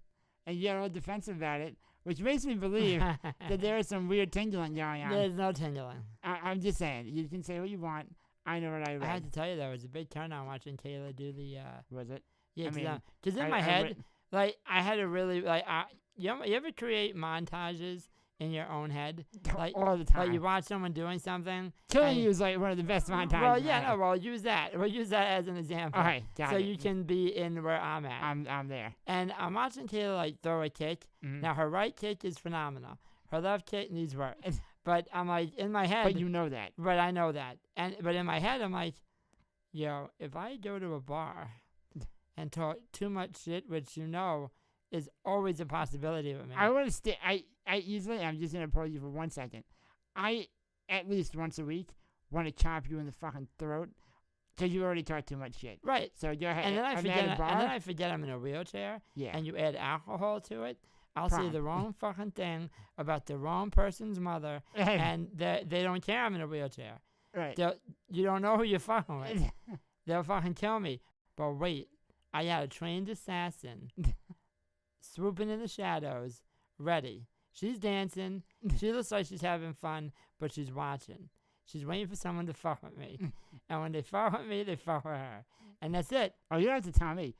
And you got all defensive about it, which makes me believe that there is some weird tingling going on. There's no tingling. I'm just saying. You can say what you want. I know what I read. I had to tell you, there was a big turn on watching Kayla do the... Was it? Yeah, because in my head, I had a really... you ever create montages in your own head? All the time. Like you watch someone doing something. Killing You is like one of the best montages. Well, yeah, no, we'll use that. We'll use that as an example. All right, got it. So you can be in where I'm at. I'm there. And I'm watching Kayla throw a kick. Mm-hmm. Now her right kick is phenomenal. Her left kick needs work. But I'm like, in my head. But you know that. But I know that. But in my head, I'm like, if I go to a bar and talk too much shit, which is always a possibility with me. I want to stay. I easily, I'm just going to pause you for 1 second. I, at least once a week, want to chop you in the fucking throat because you already talk too much shit. Right. So go ahead. And then I forget I'm in a wheelchair. Yeah. And you add alcohol to it. I'll say the wrong fucking thing about the wrong person's mother, and they don't care I'm in a wheelchair. Right. You don't know who you're fucking with. They'll fucking kill me. But wait, I got a trained assassin swooping in the shadows, ready. She's dancing. She looks like she's having fun, but she's watching. She's waiting for someone to fuck with me. And when they fuck with me, they fuck with her. And that's it. Oh, you don't have to tell me.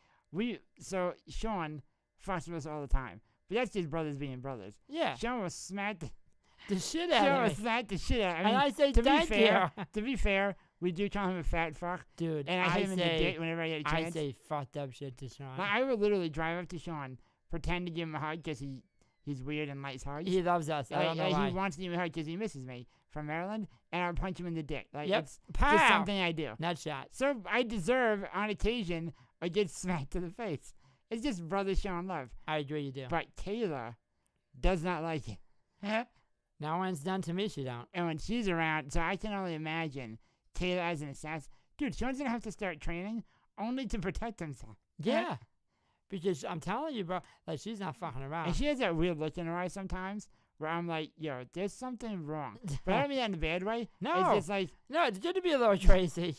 So Shawn fucks with us all the time. But that's just brothers being brothers. Yeah. Shawn will smack the shit out of me. Shawn will smack the shit out of me. And I say, thank you. To be fair, we do call him a fat fuck. Dude, and I hit him in the dick whenever I get a chance. I say fucked up shit to Shawn. I would literally drive up to Shawn, pretend to give him a hug because he's weird and likes hugs. He loves us. I don't know why. He wants to give me a hug because he misses me from Maryland, and I'll punch him in the dick. It's Pow! Just something I do. Not shot. So I deserve, on occasion, a good smack to the face. It's just brother Shawn love. I agree, you do. But Kayla does not like it. Now when it's done to me, she don't. And when she's around, so I can only imagine Kayla as an assassin. Dude, Shawn's going to have to start training only to protect himself. Yeah. Because I'm telling you, bro, she's not fucking around. And she has that weird look in her eyes sometimes where I'm like, there's something wrong. But I don't mean that in a bad way. No. It's just no, it's good to be a little crazy.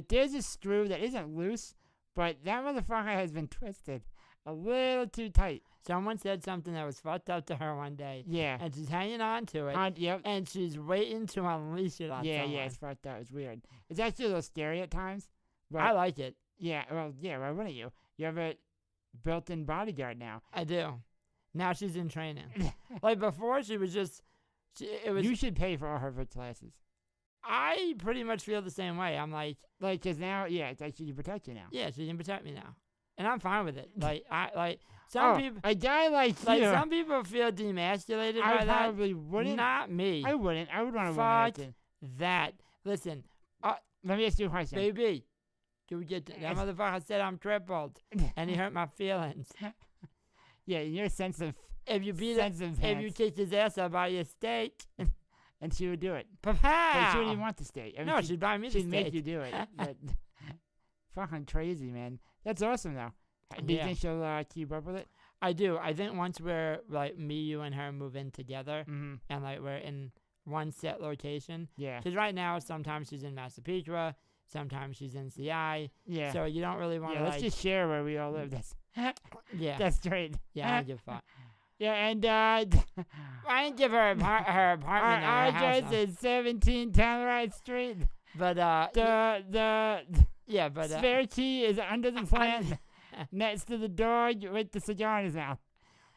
There's a screw that isn't loose, but that motherfucker has been twisted a little too tight. Someone said something that was fucked up to her one day. Yeah. And she's hanging on to it. Yep. And she's waiting to unleash it on someone. Yeah, it's fucked up. It's weird. It's actually a little scary at times. But I like it. Yeah, why wouldn't you? You have a built-in bodyguard now. I do. Now she's in training. Before, she was just... You should pay for all her classes. I pretty much feel the same way. I'm like... because now, it's like she can protect you now. Yeah, she can protect me now. And I'm fine with it. Some people... A guy like you... some people feel demasculated by that. I probably wouldn't. Not me. I wouldn't. I would want to fuck that. Listen. Let me ask you a question. Baby, that motherfucker said I'm crippled, and he hurt my feelings. Yeah, you're sensitive. If you kicked his ass up, buy you a steak. And she would do it. Papa! But she wouldn't even want the steak. I mean, she'd buy me the steak. She'd make you do it. Fucking crazy, man. That's awesome, though. Do you think she'll keep up with it? I do. I think once we're, me, you, and her move in together, and, we're in one set location. Yeah. Because right now, sometimes she's in Massapequa, sometimes she's in CI. Yeah. So you don't really want to, let's just share where we all live. That's straight. Yeah, I don't give a fuck. Yeah, and I didn't give her her apartment. Our address is 17 Tamarack Street. But the spare key is under the plant next to the door with the cigar in his mouth.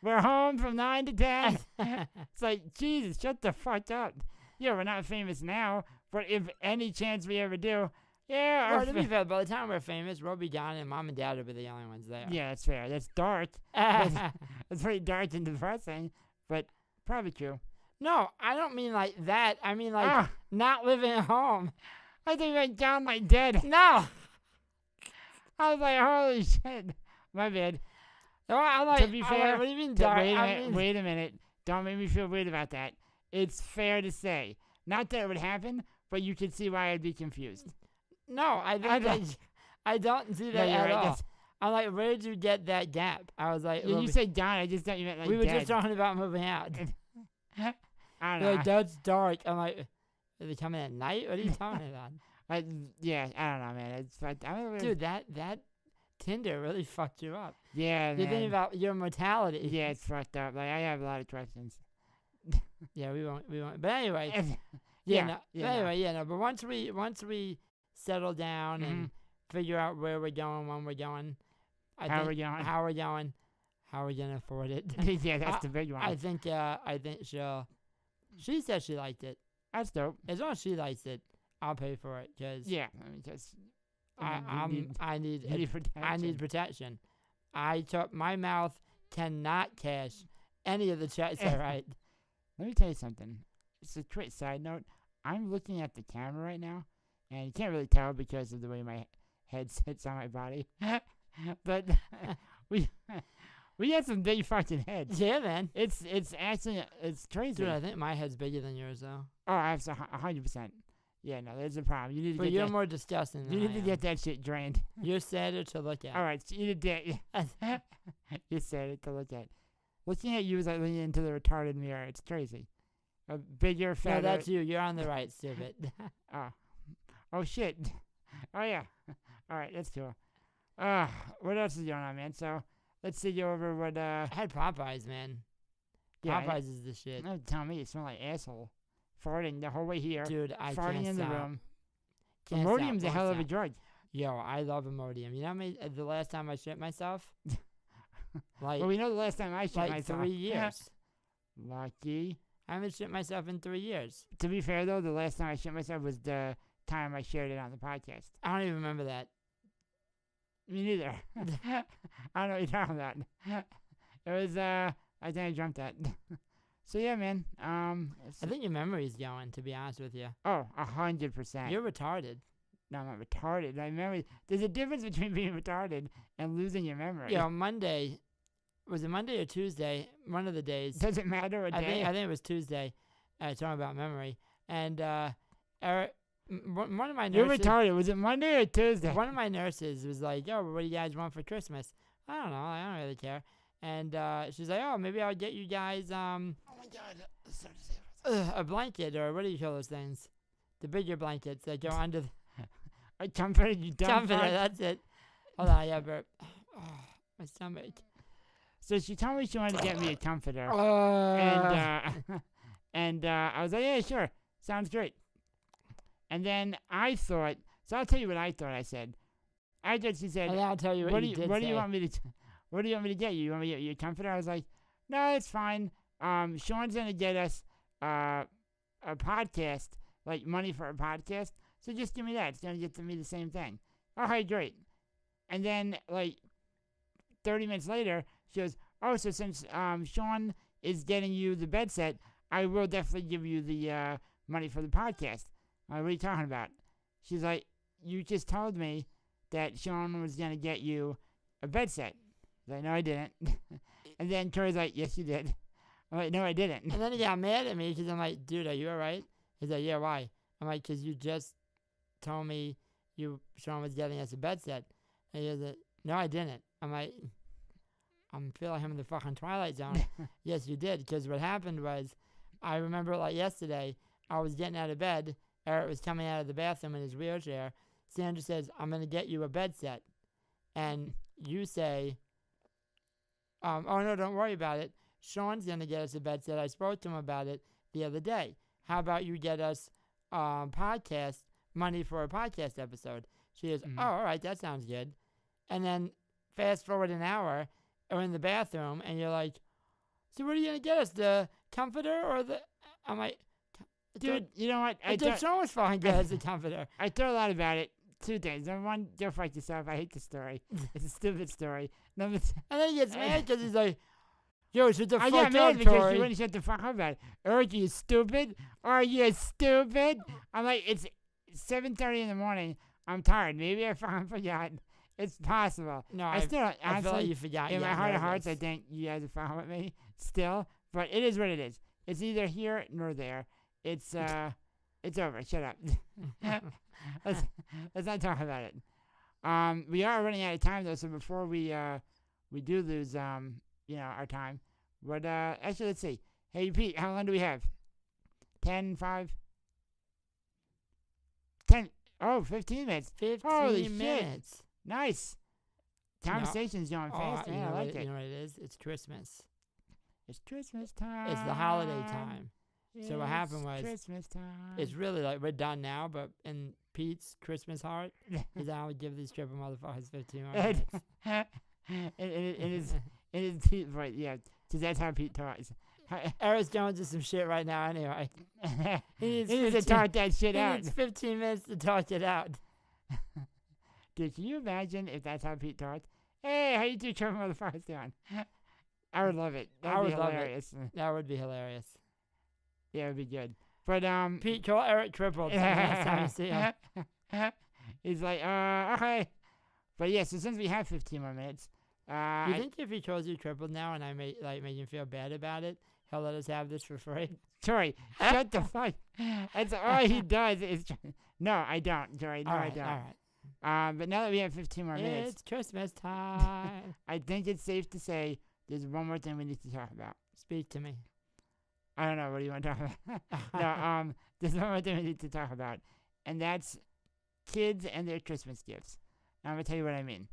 We're home from 9 to 10. It's like, Jesus, shut the fuck up. Yeah, we're not famous now, but if any chance we ever do, Yeah. Well, to be fair, by the time we're famous, we'll be gone, and Mom and Dad will be the only ones there. Yeah, that's fair. That's dark. It's pretty dark and depressing, but probably true. No, I don't mean like that. I mean like not living at home. I think I down my dead. No. I was like, holy shit. My bad. No, I'm like, to be fair, what do you mean dark? Wait a minute. Don't make me feel weird about that. It's fair to say. Not that it would happen, but you can see why I'd be confused. No, I don't see that at all. I'm like, where did you get that gap? I was like, you said down. I just thought you meant like we were dead. just talking about moving out. I don't know. Like, that's dark. I'm like, are they coming at night? What are you talking about? Yeah, I don't know, man. It's dude, that Tinder really fucked you up. Yeah, You're thinking about your mortality. Yeah, it's fucked up. Like, I have a lot of questions. Yeah, we won't. But anyway, But once we settle down and figure out where we're going, when we're going, how we're gonna afford it. Yeah, that's the big one. I think she said she liked it. That's dope. As long as she likes it, I'll pay for it. I need protection. My mouth cannot cash any of the checks I write. Let me tell you something. It's a quick side note. I'm looking at the camera right now, and you can't really tell because of the way my head sits on my body. But we had some big fucking heads. Yeah, man. It's actually crazy. Dude, I think my head's bigger than yours, though. Oh, I have 100%. Yeah, no, there's a problem. You need to but you're more disgusting than you need to get that shit drained. You're sadder to look at. All right, so you're sadder to look at. Looking at you is like looking into the retarded mirror. It's crazy. A bigger, fatter. No, that's you. You're on the right, stupid. Oh, shit. Oh, yeah. All right, that's cool. What else is going on, man? So, let's see over what, I had Popeyes, man. Yeah, Popeyes is the shit. No, tell me, you smell like asshole. Farting the whole way here. Dude, I farting can't in stop. the room. Can't Imodium's a hell of a drug. Yo, I love Imodium. You know the last time I shit myself? Well, we know the last time I shit myself. 3 years. Lucky. I haven't shit myself in 3 years. To be fair, though, the last time I shit myself was the time I shared it on the podcast. I don't even remember that. Me neither. I don't know what you're talking about. It was, I think I dreamt that. So, yeah, man. I think your memory's going, to be honest with you. Oh, 100%. You're retarded. No, I'm not retarded. My memory. There's a difference between being retarded and losing your memory. Yeah, Monday. Was it Monday or Tuesday? One of the days. Does it matter what day? I think it was Tuesday. Talking about memory. And Eric, one of my nurses. You're retarded. Was it Monday or Tuesday? One of my nurses was like, yo, what do you guys want for Christmas? I don't know. I don't really care. And she's like, oh, maybe I'll get you guys oh my God, a blanket, or what do you call those things? The bigger blankets that go under the... A comforter, you dumb comforter, fuck. that's it. Hold on, yeah, burp. Oh, my stomach. So she told me she wanted to get me a comforter. And I was like, yeah, sure. Sounds great. And then I thought, so I'll tell you what I thought I said. I thought she said, and I'll tell you what do you want me to what do you want me to get you? You want me to get you a comforter? I was like, no, it's fine. Shawn's going to get us a podcast, like money for a podcast. So just give me that. It's going to get to me the same thing. All right, great. And then, like, 30 minutes later, she goes, oh, so since Shawn is getting you the bed set, I will definitely give you the money for the podcast. What are you talking about? She's like, you just told me that Shawn was going to get you a bed set. I was like, no, I didn't. And then Tori's like, yes, you did. I'm like, no, I didn't. And then he got mad at me because I'm like, dude, are you all right? He's like, yeah, why? I'm like, because you just told me Shawn was getting us a bed set. And he was like, no, I didn't. I'm like, I'm feeling like I'm in the fucking Twilight Zone. Yes, you did. Because what happened was, I remember like yesterday, I was getting out of bed. Eric was coming out of the bathroom in his wheelchair. Sandra says, I'm going to get you a bed set. And you say, oh, no, don't worry about it. Shawn's going to get us a bed set. I spoke to him about it the other day. How about you get us podcast money for a podcast episode? She goes, oh, all right, that sounds good. And then fast forward an hour, we're in the bathroom, and you're like, so what are you going to get us, the comforter or the... I'm like... Dude, you know what? I thought Shawn was fucking get us the comforter. I thought a lot about it. two things. Number one, don't fuck yourself. I hate the story. It's a stupid story. Number two, and then he gets mad because he's like, yo, shut the fuck up, I get mad because Tori. you wouldn't shut the fuck up about it. Are you stupid? Are you stupid? I'm like, it's 7:30 in the morning. I'm tired. Maybe I fucking forgot. It's possible. No, I still, honestly, I feel like you forgot. in my heart of hearts, I think you guys are fucking with me still. But it is what it is. It's neither here nor there. It's over. Shut up. let's not talk about it. We are running out of time though, so before we do lose our time. But actually, let's see. Hey Pete, how long do we have? 10, 5? 10. Oh, 15 minutes. 15 Holy minutes. Shit. Nice. Conversation's going fast, man. I like it. You know what it is? It's Christmas. It's Christmas time. It's the holiday time. So what happened was, Christmas time. it's really like we're done now, but in Pete's Christmas heart, is I would give these triple motherfuckers 15 more minutes. It is Pete voice, yeah, because that's how Pete talks. Eris Jones is some shit right now anyway. He needs to talk that shit out. He needs 15 minutes to talk it out. Did you imagine if that's how Pete talked? Hey, how you two triple motherfuckers doing? I would love it. That would be hilarious. That would be hilarious. Yeah, it would be good. But Pete, call Eric Cripple next time you see him. He's like, okay. But yeah, so since we have 15 more minutes, you think if he calls you Crippled now and I make him feel bad about it, he'll let us have this for free? Tori, shut the fuck. That's all he does is. No, I don't, Tori. No, all right, I don't. All right. But now that we have 15 more minutes, it's Christmas time. I think it's safe to say there's one more thing we need to talk about. Speak to me. I don't know. What do you want to talk about? No, there's one more thing we need to talk about, and that's kids and their Christmas gifts. Now, I'm going to tell you what I mean.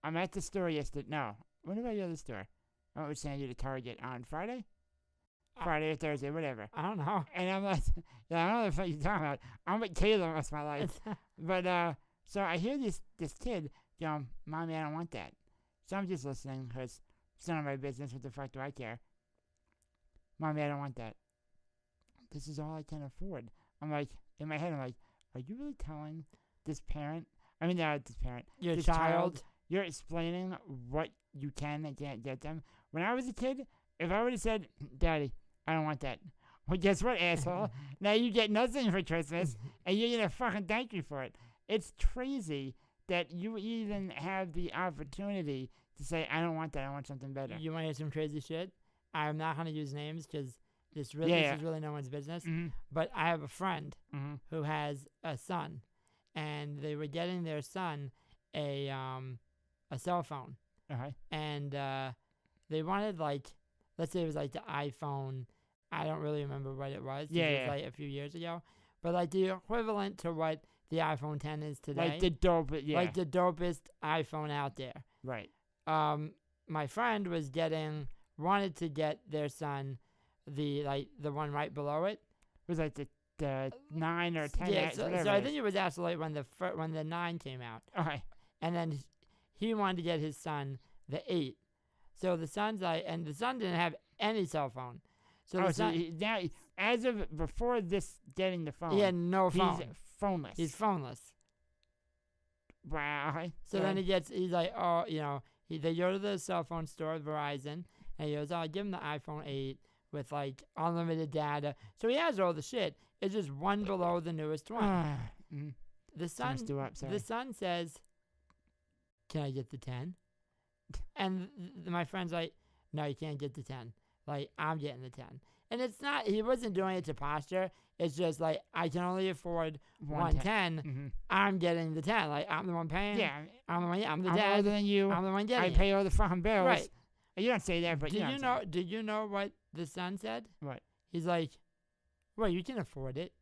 I'm at the store yesterday. No. When did I go to the store? I went with Sandy to Target on Friday? Friday or Thursday, whatever. I don't know. And I'm like, yeah, I don't know what the fuck you're talking about. I'm with Kayla most of my life. But, so I hear this kid going, Mommy, I don't want that. So I'm just listening because it's none of my business. What the fuck do I care? Mommy, I don't want that. This is all I can afford. I'm like, in my head, I'm like, are you really telling this parent? I mean, this parent. Your this child. You're explaining what you can and can't get them. When I was a kid, if I would have said, Daddy, I don't want that. Well, guess what, asshole? Now you get nothing for Christmas, and you're going to fucking thank me for it. It's crazy that you even have the opportunity to say, I don't want that. I want something better. You want to hear some crazy shit? I'm not going to use names because this is really no one's business. Mm-hmm. But I have a friend Mm-hmm. who has a son, and they were getting their son a cell phone. Okay. And they wanted, like, let's say it was like the iPhone. I don't really remember what it was. It was like a few years ago. But like the equivalent to what the iPhone 10 is today. Like the dopest iPhone out there. Right. My friend wanted to get their son the one right below it. It was like the 9 or 10. Yeah, so I think it was actually when the 9 came out. Okay. And then he wanted to get his son the 8. So the son's and the son didn't have any cell phone. So now, as of before this getting the phone, he had no phone. He's phoneless. He's phoneless. Wow. Okay. So then he's like, oh, they go to the cell phone store, Verizon, and he goes, oh, give him the iPhone 8 with like unlimited data. So he has all the shit. It's just one below the newest one. The son says, can I get the 10? And my friend's like, no, you can't get the 10. Like, I'm getting the 10. And it's not, he wasn't doing it to posture. It's just like, I can only afford 110. Mm-hmm. I'm getting the 10. Like, I'm the one paying. Yeah. I'm the I'm dad. older than you. I'm the one getting I pay all the fucking bills. Right. You don't say that, but Did you know what the son said? What? He's like, well, you can afford it.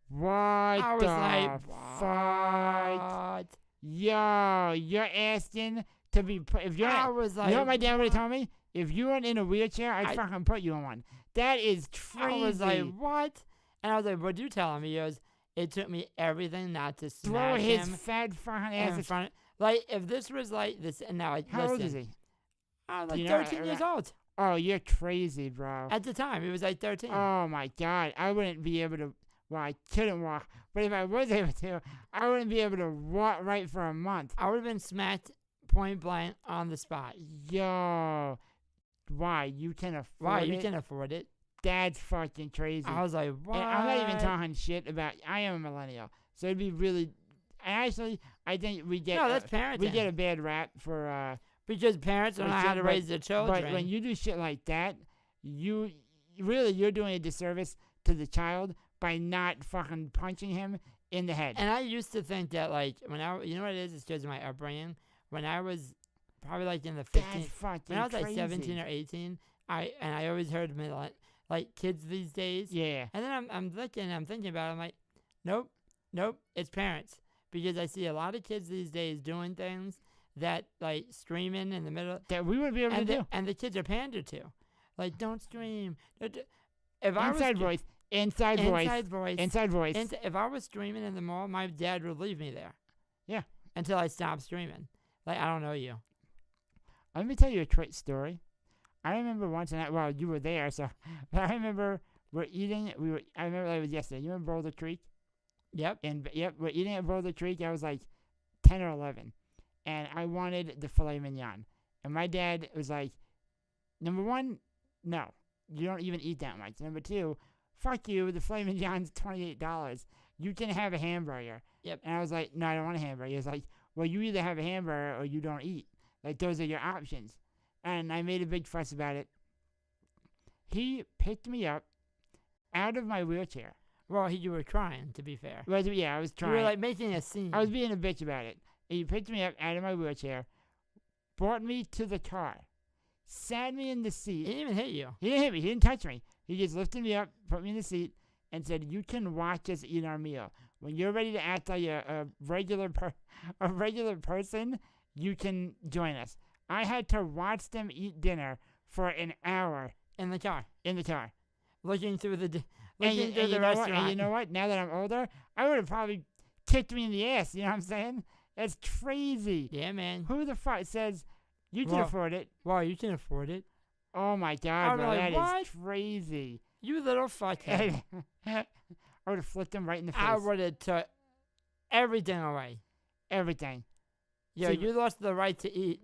What I was like, fuck? Yo, you're asking to be put. If you're, I was like, you know what my dad would have told me? If you weren't in a wheelchair, I'd fucking put you in one. That is crazy. I was like, what? And I was like, what'd you tell him? He goes, it took me everything not to smack throw his him fat fucking ass in front. Like, if this was like this, and now how old is he? I was like 13 years old. Oh, you're crazy, bro. At the time, he was like 13. Oh my God, I wouldn't be able to. Well, I couldn't walk, but if I was able to, I wouldn't be able to walk right for a month. I would have been smacked point blank on the spot. Yo, why? You can afford it? Why? You can afford it. That's fucking crazy. I was like, what? And I'm not even talking shit about, I am a millennial, so it'd be really, actually, I think we get, no, that's parenting. we get a bad rap for, because parents don't know how to raise their children. But when you do shit like that, you're doing a disservice to the child by not fucking punching him in the head. And I used to think that, like, you know what it is? It's because of my upbringing. When I was probably like in the 15, when I was like 17 or 18, I always heard like kids these days. Yeah. And then I'm thinking about it. I'm like, nope, it's parents, because I see a lot of kids these days doing things that, like, streaming in the middle that we wouldn't be able to do, and the kids are pandered to. Like, don't stream. Inside voice. If I was streaming in the mall, my dad would leave me there. Yeah. Until I stopped streaming. Like, I don't know you. Let me tell you a quick story. I remember once, well, you were there, so. But I remember I remember it was yesterday. You remember Boulder Creek? Yep. We're eating at Boulder Creek. I was like 10 or 11. And I wanted the filet mignon. And my dad was like, number one, no. You don't even eat that much. Number two, fuck you, the filet mignon's $28. You can have a hamburger. Yep. And I was like, no, I don't want a hamburger. He was like, well, you either have a hamburger or you don't eat. Like, those are your options. And I made a big fuss about it. He picked me up out of my wheelchair. Well, you were crying, to be fair. Well, yeah, I was trying. You were, like, making a scene. I was being a bitch about it. He picked me up out of my wheelchair, brought me to the car, sat me in the seat. He didn't even hit you. He didn't hit me. He didn't touch me. He just lifted me up, put me in the seat, and said, you can watch us eat our meal. When you're ready to act like a regular person, you can join us. I had to watch them eat dinner for an hour. In the car. Looking through the restaurant. And you know what? Now that I'm older, I would have probably kicked me in the ass. You know what I'm saying? That's crazy. Yeah, man. Who the fuck says you can afford it? Wow, you can afford it? Oh, my God, bro. Like, that is crazy. You little fuckhead. I would have flicked him right in the face. I would have took everything away. Everything. Yo, so you lost the right to eat.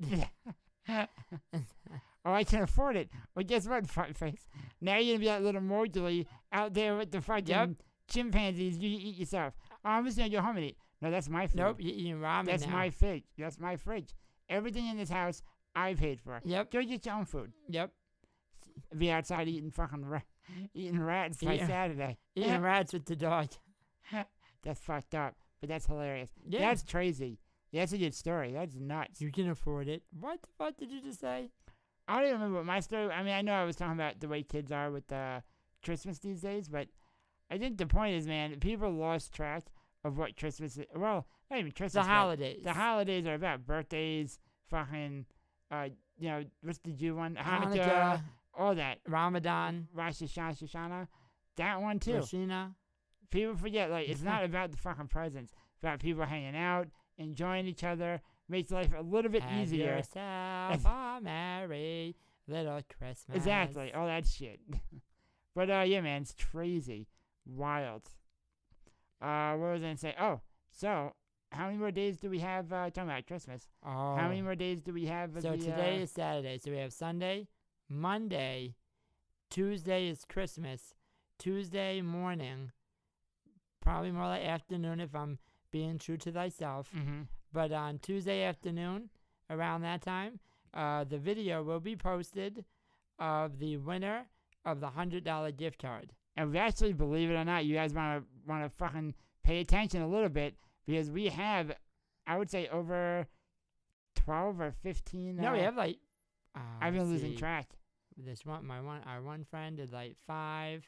Oh, I can afford it. Well, guess what, fuckface? Now you're going to be that little Mowgli out there with the fucking chimpanzees. You eat yourself. Oh, I'm just going to go home and eat. No, that's my food. Nope, you're eating ramen That's now. my fridge. That's my fridge. Everything in this house, I paid for. Yep. Go get your own food. Yep. Be outside eating fucking eating rats by Saturday. Eating rats with the dog. That's fucked up, but that's hilarious. Yeah. That's crazy. That's a good story. That's nuts. You can afford it. What the fuck did you just say? I don't even remember what my story. I mean, I know I was talking about the way kids are with Christmas these days, but I think the point is, man, people lost track of what Christmas is. Well, not even Christmas. The holidays. The holidays are about birthdays, fucking, what's the Jew one? Hanukkah, all that. Ramadan. Rosh Hashanah. That one, too. Roshina. People forget, like, it's not about the fucking presents. It's about people hanging out, enjoying each other. Makes life a little bit easier. Have yourself a merry little Christmas. Exactly. All that shit. But, yeah, man, it's crazy. Wild. What was I going to say? Oh, so, how many more days do we have talking about Christmas? Oh. How many more days do we have? So today is Saturday. So we have Sunday, Monday, Tuesday is Christmas, Tuesday morning, probably more like afternoon if I'm being true to thyself. Mm-hmm. But on Tuesday afternoon, around that time, the video will be posted of the winner of the $100 gift card. And we actually, believe it or not, you guys want to fucking pay attention a little bit, because we have, I would say, over 12 or 15. No, we have like. I've been losing track. This one, our one friend did like 5.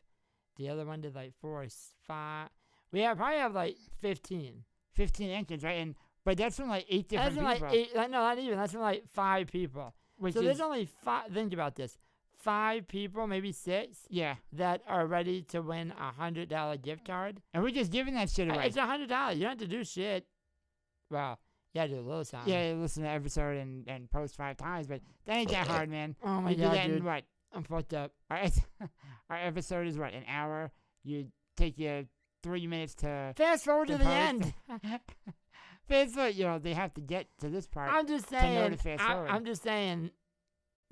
The other one did like 4 or 5. We probably have like 15. 15 entrants, right? But that's from like 8 different people. That's from like 8. No, not even. That's from like 5 people. So there's only 5. Think about this. 5 people, maybe 6. Yeah. That are ready to win a $100 gift card. And we're just giving that shit away. It's $100. You don't have to do shit. Well, you got to do a little something. Yeah, listen to the episode and post 5 times, but that ain't that hard, man. Oh my God, do that dude. In what? I'm fucked up. Our episode is what, an hour? You take your 3 minutes to fast forward to the end. Fast forward, they have to get to this part. I'm just saying. I'm just saying.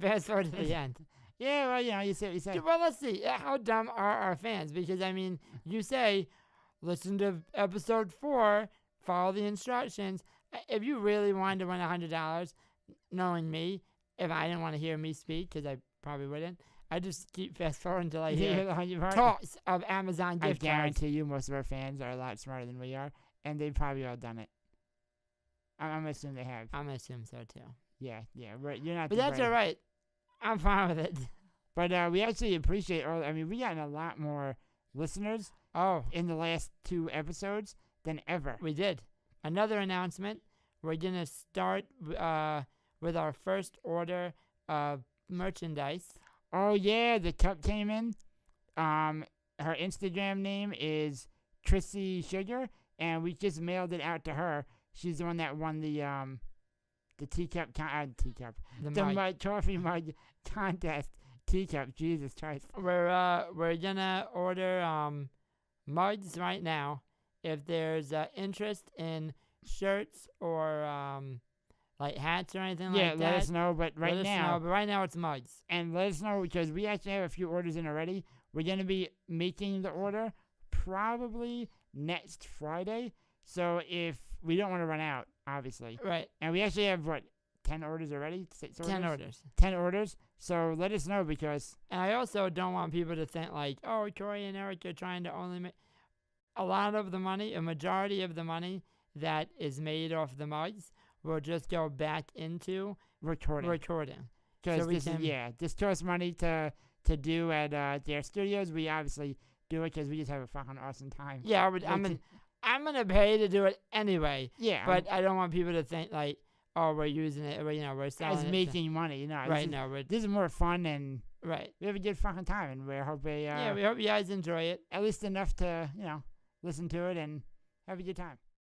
Fast forward to the end. Yeah, well, you say what you say. Well, let's see. How dumb are our fans? Because I mean, you say, listen to episode 4, follow the instructions. If you really wanted to win $100, knowing me, if I didn't want to hear me speak, because I probably wouldn't, I just keep fast forwarding until I hear talks of Amazon gift cards. I guarantee you, most of our fans are a lot smarter than we are, and they've probably all done it. I'm assuming they have. I'm assuming so too. Yeah, right. You're not. But that's all right. I'm fine with it. But we actually appreciate all. I mean, we gotten a lot more listeners. In the last 2 episodes than ever. We did. Another announcement. We're gonna start with our first order of merchandise. Oh yeah, the cup came in. Her Instagram name is Trissy Sugar, and we just mailed it out to her. She's the one that won the teacup, the coffee mug contest. Teacup, Jesus Christ. We're gonna order mugs right now. If there's interest in shirts or like hats or anything like that, let us know. But right now it's mugs. And let us know, because we actually have a few orders in already. We're gonna be making the order probably next Friday. So if we don't want to run out, obviously. Right. And we actually have 10 orders already? 6 orders? 10 orders. 10 orders. So let us know, because... And I also don't want people to think like, oh, Corey and Eric are trying to only make... A majority of the money that is made off the mugs will just go back into recording. Because this costs money to do at their studios. We obviously do it because we just have a fucking awesome time. Yeah, I'm gonna pay to do it anyway. Yeah. But I don't want people to think like, oh, we're using it, we're selling it. As making money, Right, this is more fun, and right. We have a good fucking time, and we hope we hope you guys enjoy it. At least enough to, listen to it and have a good time.